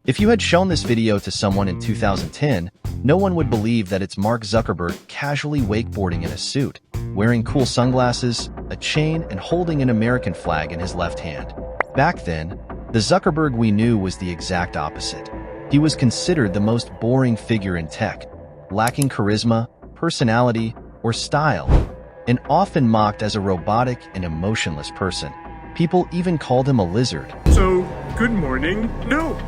If you had shown this video to someone in 2010, no one would believe that it's Mark Zuckerberg casually wakeboarding in a suit, wearing cool sunglasses, a chain, and holding an American flag in his left hand. Back then, the Zuckerberg we knew was the exact opposite. He was considered the most boring figure in tech, lacking charisma, personality, or style, and often mocked as a robotic and emotionless person. People even called him a lizard. So, good morning. No,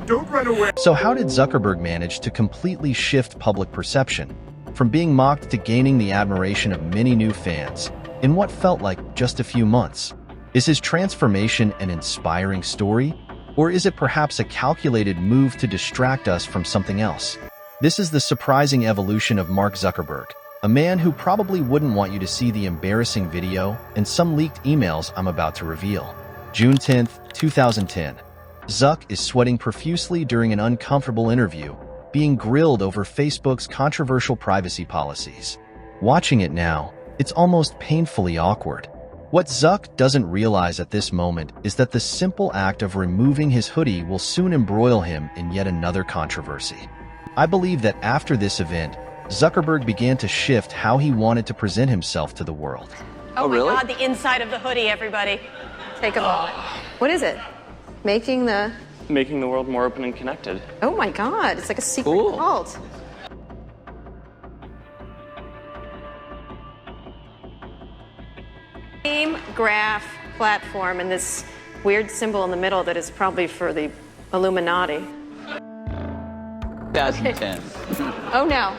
don't run away. So how did Zuckerberg manage to completely shift public perception, from being mocked to gaining the admiration of many new fans, in what felt like just a few months? Is his transformation an inspiring story, or is it perhaps a calculated move to distract us from something else? This is the surprising evolution of Mark Zuckerberg, a man who probably wouldn't want you to see the embarrassing video and some leaked emails I'm about to reveal. June 10, 2010. Zuck is sweating profusely during an uncomfortable interview, being grilled over Facebook's controversial privacy policies. Watching it now, it's almost painfully awkward. What Zuck doesn't realize at this moment is that the simple act of removing his hoodie will soon embroil him in yet another controversy. I believe that after this event, Zuckerberg began to shift how he wanted to present himself to the world. Oh my really? God, the inside of the hoodie, everybody. Take a moment. What is it? Making the world more open and connected. Oh my God, it's like a secret Cool. cult. Same graph platform and this weird symbol in the middle that is probably for the Illuminati. 2010. Oh no.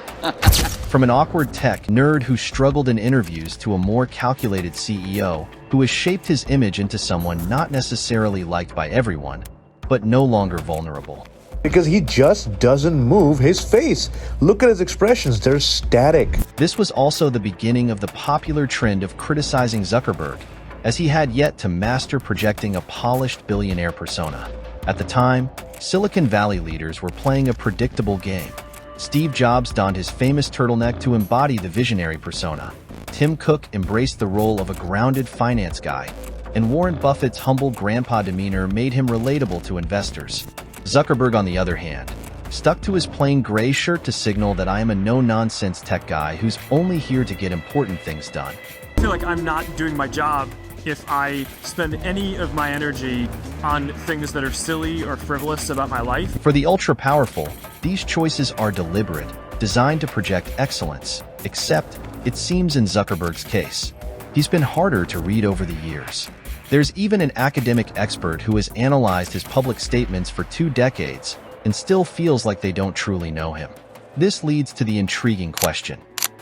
From an awkward tech nerd who struggled in interviews to a more calculated CEO who has shaped his image into someone not necessarily liked by everyone, but no longer vulnerable. Because he just doesn't move his face. Look at his expressions, they're static. This was also the beginning of the popular trend of criticizing Zuckerberg, as he had yet to master projecting a polished billionaire persona. At the time, Silicon Valley leaders were playing a predictable game. Steve Jobs donned his famous turtleneck to embody the visionary persona. Tim Cook embraced the role of a grounded finance guy, and Warren Buffett's humble grandpa demeanor made him relatable to investors. Zuckerberg, on the other hand, stuck to his plain gray shirt to signal that I am a no-nonsense tech guy who's only here to get important things done. I feel like I'm not doing my job if I spend any of my energy on things that are silly or frivolous about my life. For the ultra-powerful, these choices are deliberate, designed to project excellence, except, it seems in Zuckerberg's case, he's been harder to read over the years. There's even an academic expert who has analyzed his public statements for 2 decades and still feels like they don't truly know him. This leads to the intriguing question.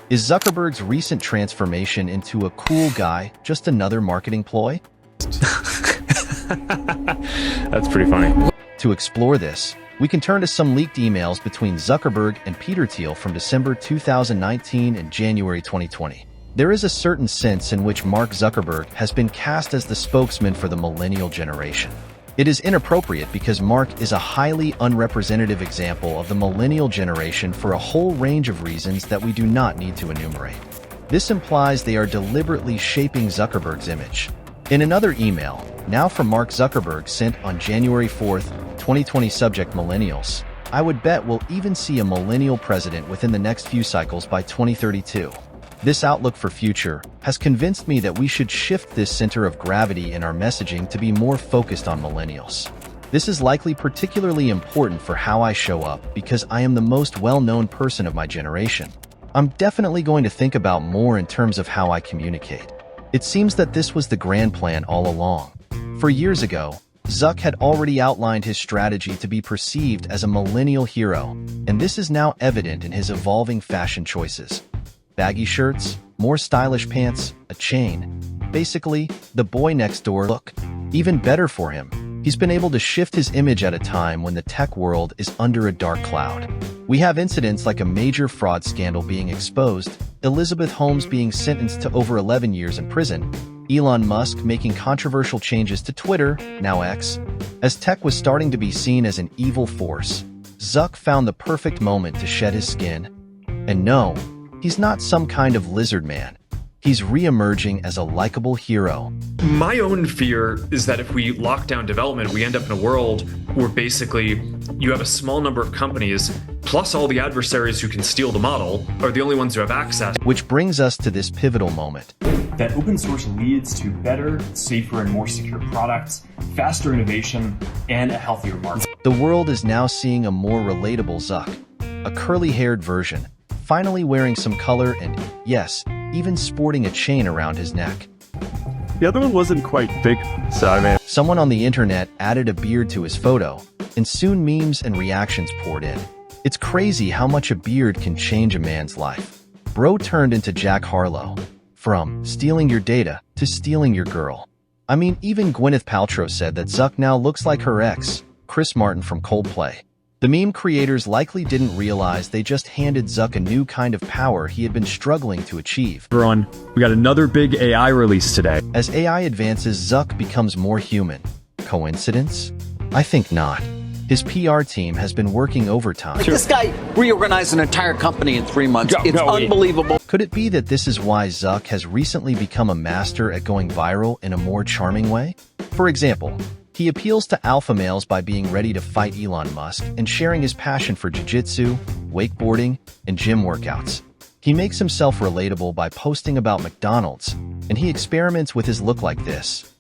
Is Zuckerberg's recent transformation into a cool guy just another marketing ploy? That's pretty funny. To explore this, we can turn to some leaked emails between Zuckerberg and Peter Thiel from December 2019 and January 2020. There is a certain sense in which Mark Zuckerberg has been cast as the spokesman for the millennial generation. It is inappropriate because Mark is a highly unrepresentative example of the millennial generation for a whole range of reasons that we do not need to enumerate. This implies they are deliberately shaping Zuckerberg's image. In another email, now from Mark Zuckerberg sent on January 4th, 2020, subject millennials, I would bet we'll even see a millennial president within the next few cycles by 2032. This outlook for future has convinced me that we should shift this center of gravity in our messaging to be more focused on millennials. This is likely particularly important for how I show up because I am the most well-known person of my generation. I'm definitely going to think about more in terms of how I communicate. It seems that this was the grand plan all along. For years ago, Zuck had already outlined his strategy to be perceived as a millennial hero, and this is now evident in his evolving fashion choices. Baggy shirts, more stylish pants, a chain. Basically, the boy next door look. Even better for him, he's been able to shift his image at a time when the tech world is under a dark cloud. We have incidents like a major fraud scandal being exposed, Elizabeth Holmes being sentenced to over 11 years in prison, Elon Musk making controversial changes to Twitter, now X. As tech was starting to be seen as an evil force, Zuck found the perfect moment to shed his skin. And no, he's not some kind of lizard man. He's re-emerging as a likable hero. My own fear is that if we lock down development, we end up in a world where basically you have a small number of companies, plus all the adversaries who can steal the model are the only ones who have access. Which brings us to this pivotal moment. That open source leads to better, safer, and more secure products, faster innovation, and a healthier market. The world is now seeing a more relatable Zuck, a curly-haired version, finally wearing some color and, yes, even sporting a chain around his neck. The other one wasn't quite big, so I mean... Someone on the internet added a beard to his photo, and soon memes and reactions poured in. It's crazy how much a beard can change a man's life. Bro turned into Jack Harlow. From stealing your data to stealing your girl. I mean, even Gwyneth Paltrow said that Zuck now looks like her ex, Chris Martin from Coldplay. The meme creators likely didn't realize they just handed Zuck a new kind of power he had been struggling to achieve. Everyone, we got another big AI release today. As AI advances, Zuck becomes more human. Coincidence? I think not. His PR team has been working overtime. This guy reorganized an entire company in 3 months. It's unbelievable. Could it be that this is why Zuck has recently become a master at going viral in a more charming way? For example, he appeals to alpha males by being ready to fight Elon Musk and sharing his passion for jiu-jitsu, wakeboarding, and gym workouts. He makes himself relatable by posting about McDonald's, and he experiments with his look like this.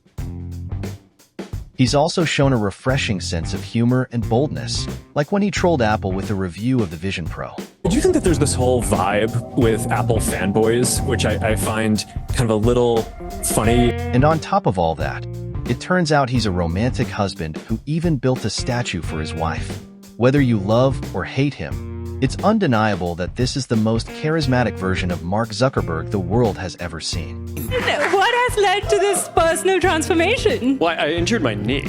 He's also shown a refreshing sense of humor and boldness, like when he trolled Apple with a review of the Vision Pro. Do you think that there's this whole vibe with Apple fanboys, which I find kind of a little funny? And on top of all that, it turns out he's a romantic husband who even built a statue for his wife. Whether you love or hate him, it's undeniable that this is the most charismatic version of Mark Zuckerberg the world has ever seen. What has led to this personal transformation? Well, I injured my knee.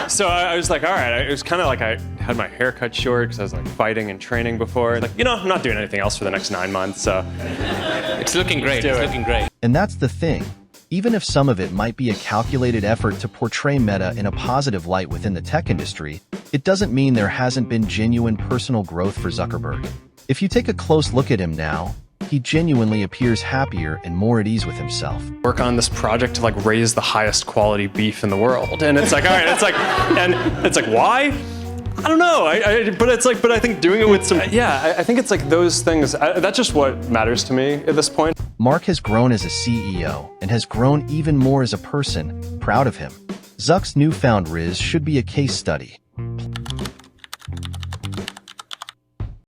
So I was like, all right, it was kind of like I had my hair cut short because I was like fighting and training before. Like, I'm not doing anything else for the next 9 months, so. It's looking great. It's looking great. And that's the thing. Even if some of it might be a calculated effort to portray Meta in a positive light within the tech industry, it doesn't mean there hasn't been genuine personal growth for Zuckerberg. If you take a close look at him now, he genuinely appears happier and more at ease with himself. Work on this project to like raise the highest quality beef in the world. And it's like, all right, and it's like, why? I don't know. But I think doing it with some, I think it's like those things. That's just what matters to me at this point. Mark has grown as a CEO and has grown even more as a person. Proud of him. Zuck's newfound riz should be a case study.